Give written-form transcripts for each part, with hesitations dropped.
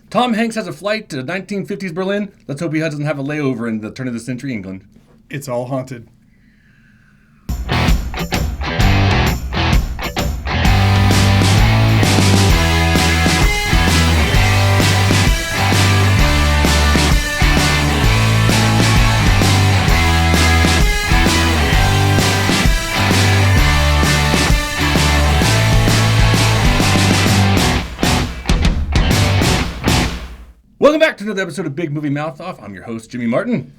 Tom Hanks has a flight to 1950s Berlin. Let's hope he doesn't have a layover in the turn of the century England. It's all haunted. Welcome back to another episode of Big Movie Mouth Off. I'm your host, Jimmy Martin.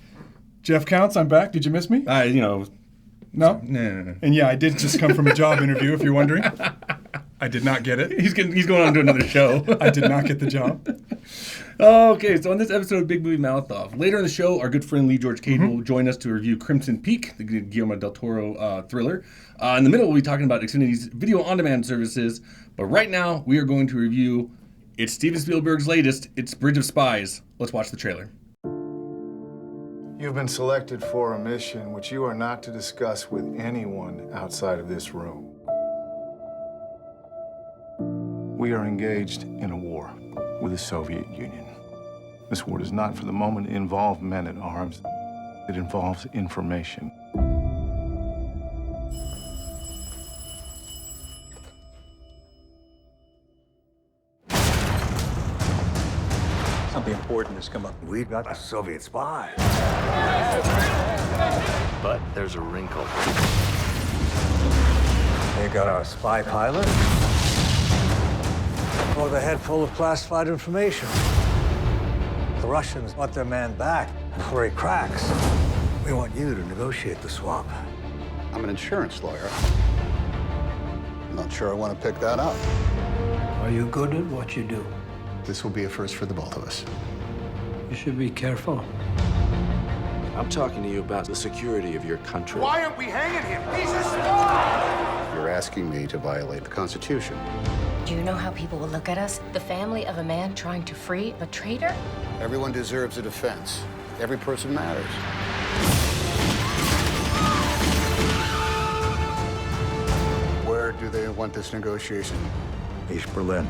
Jeff Counts, I'm back. Did you miss me? No. No? No. And yeah, I did just come from a job interview, if you're wondering. I did not get it. He's going on to another show. I did not get the job. Okay, so on this episode of Big Movie Mouth Off, later in the show, our good friend Lee George Cade will join us to review Crimson Peak, the Guillermo del Toro thriller. In the middle, we'll be talking about Xfinity's video-on-demand services. But right now, we are going to review... It's Steven Spielberg's latest. It's Bridge of Spies. Let's watch the trailer. You've been selected for a mission which you are not to discuss with anyone outside of this room. We are engaged in a war with the Soviet Union. This war does not, for the moment, involve men at arms. It involves information. Something important has come up. We've got a Soviet spy. But there's a wrinkle. They got a spy pilot? Or the head full of classified information. The Russians want their man back before he cracks. We want you to negotiate the swap. I'm an insurance lawyer. I'm not sure I want to pick that up. Are you good at what you do? This will be a first for the both of us. You should be careful. I'm talking to you about the security of your country. Why aren't we hanging him? He's a spy! You're asking me to violate the Constitution. Do you know how people will look at us? The family of a man trying to free a traitor? Everyone deserves a defense. Every person matters. Where do they want this negotiation? East Berlin.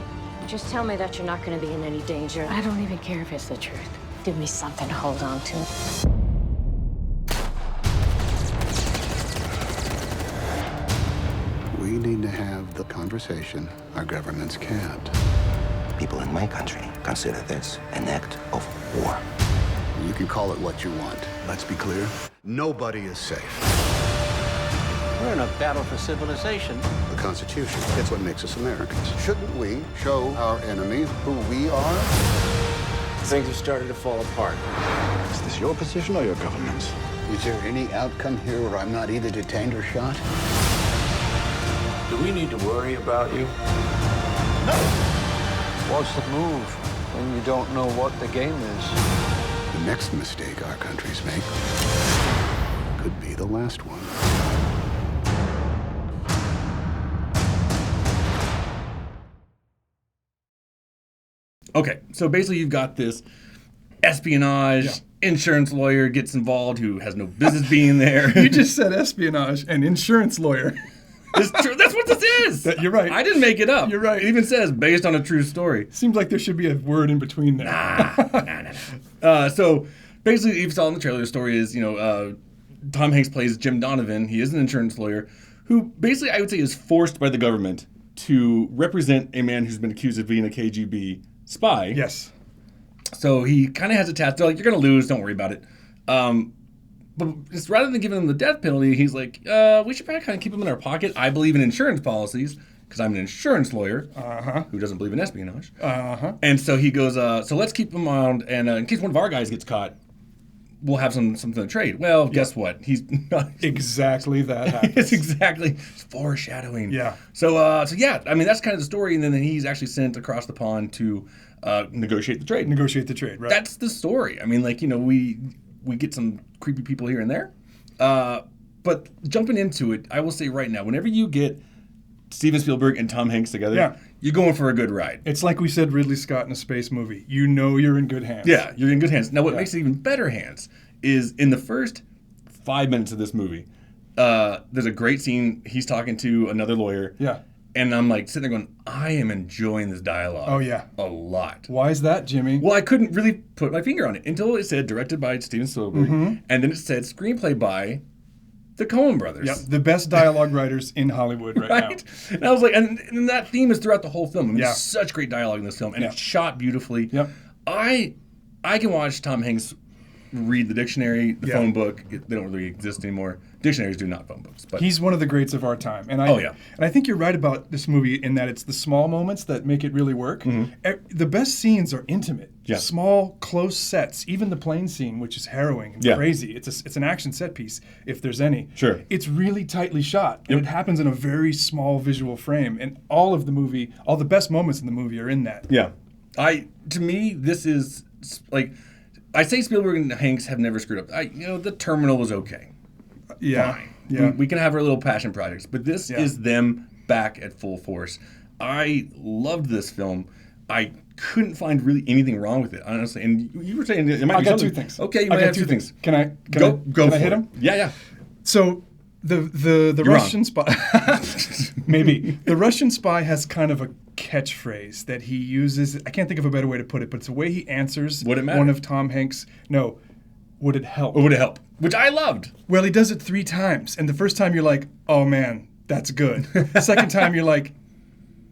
Just tell me that you're not going to be in any danger. I don't even care if it's the truth. Give me something to hold on to. We need to have the conversation our governments can't. People in my country consider this an act of war. You can call it what you want. Let's be clear. Nobody is safe. We're in a battle for civilization. The Constitution, it's what makes us Americans. Shouldn't we show our enemy who we are? Things have started to fall apart. Is this your position or your government's? Is there any outcome here where I'm not either detained or shot? Do we need to worry about you? What's the move when you don't know what the game is? The next mistake our countries make could be the last one. Okay, so basically you've got this espionage, insurance lawyer gets involved who has no business being there. You just said espionage and insurance lawyer. That's true. That's what this is. You're right. I didn't make it up. You're right. It even says based on a true story. Seems like there should be a word in between there. Nah. So basically, you saw in the trailer, the story is, Tom Hanks plays Jim Donovan. He is an insurance lawyer who basically, I would say, is forced by the government to represent a man who's been accused of being a KGB spy. Yes. So he kind of has a task. They're like, you're going to lose. Don't worry about it. But just rather than giving him the death penalty, he's like, we should probably kind of keep him in our pocket. I believe in insurance policies because I'm an insurance lawyer who doesn't believe in espionage. And so he goes, so let's keep him around. And in case one of our guys gets caught, we'll have something to trade. Well, guess what? He's not. Exactly that happens. It's exactly foreshadowing. Yeah. So yeah, I mean, that's kind of the story. And then he's actually sent across the pond to negotiate the trade. Negotiate the trade, right. That's the story. I mean, like, we get some creepy people here and there. But jumping into it, I will say right now, whenever you get Steven Spielberg and Tom Hanks together, you're going for a good ride. It's like we said Ridley Scott in a space movie. You know you're in good hands. Yeah, you're in good hands. Now, what makes it even better hands is in the first 5 minutes of this movie, there's a great scene. He's talking to another lawyer. Yeah. And I'm like sitting there going, I am enjoying this dialogue. Oh, yeah. A lot. Why is that, Jimmy? Well, I couldn't really put my finger on it until it said directed by Steven Spielberg. And then it said screenplay by the Coen brothers. Yep, the best dialogue writers in Hollywood right now. And I was like, and that theme is throughout the whole film. I mean, Yeah. There's such great dialogue in this film, and Yeah. it's shot beautifully. Yep. I can watch Tom Hanks read the dictionary, the Yeah. phone book. They don't really exist anymore. Dictionaries do, not phone books. But He's one of the greats of our time. And Oh, yeah. And I think you're right about this movie in that it's the small moments that make it really work. The best scenes are intimate. Yeah. Small, close sets. Even the plane scene, which is harrowing and Yeah. crazy. It's an action set piece, if there's any. Sure. It's really tightly shot. And it happens in a very small visual frame. And all the best moments in the movie are in that. yeah, to me, this is like, I say Spielberg and Hanks have never screwed up. The Terminal was okay. Yeah. Fine. Yeah. We can have our little passion projects, but this is them back at full force. I loved this film. I couldn't find really anything wrong with it, honestly. And you were saying it might I be got something. two things. Okay, you I might got have two things. Can I Go can for I hit it. them? Yeah. So the You're Russian wrong. spy maybe the Russian spy has kind of a catchphrase that he uses. I can't think of a better way to put it, but it's the way he answers Would it matter? one of Tom Hanks. No, would it help? Or would it help? Which I loved. Well, he does it 3 times, and the first time you're like, "Oh man, that's good." The second time you're like,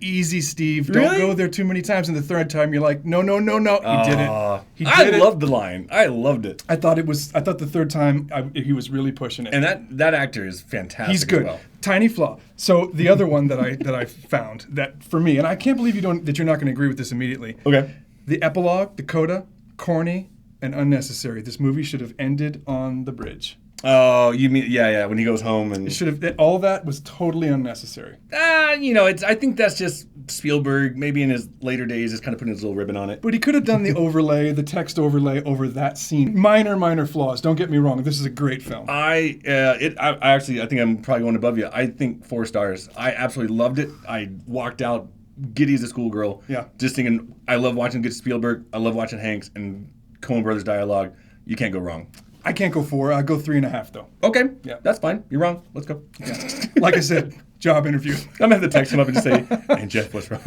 "Easy, Steve. Don't Really? go there too many times." And the third time you're like, "No, no, no, no." He did it. He I did it. loved the line. I loved it. I thought the third time he was really pushing it. And that actor is fantastic. He's good. As well. Tiny flaw. So the other one that I found that for me, and I can't believe that you're not going to agree with this immediately. Okay. The epilogue, the coda, corny and unnecessary. This movie should have ended on the bridge. Oh, you mean when he goes home and It should have. All that was totally unnecessary. I think that's just Spielberg. Maybe in his later days, is kind of putting his little ribbon on it. But he could have done the overlay, the text overlay over that scene. Minor flaws. Don't get me wrong. This is a great film. I think I'm probably going above you. I think 4 stars. I absolutely loved it. I walked out giddy as a schoolgirl. Yeah. Just thinking, I love watching good Spielberg. I love watching Hanks and Coen Brothers dialogue. You can't go wrong. I can't go 4. I'll go 3.5 though. Okay. Yeah. That's fine. You're wrong. Let's go. Yeah. Like I said, job interview. I'm going to have to text him up and just say, and Jeff was wrong.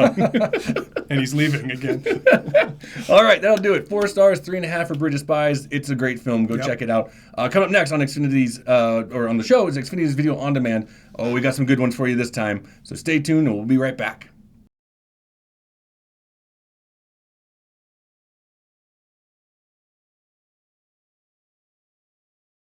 And he's leaving again. All right, that'll do it. 4 stars, 3.5 for Bridge of Spies. It's a great film. Go Yep. check it out. Coming up next on Xfinity's, or on the show, is Xfinity's Video On Demand. Oh, we got some good ones for you this time. So stay tuned and we'll be right back.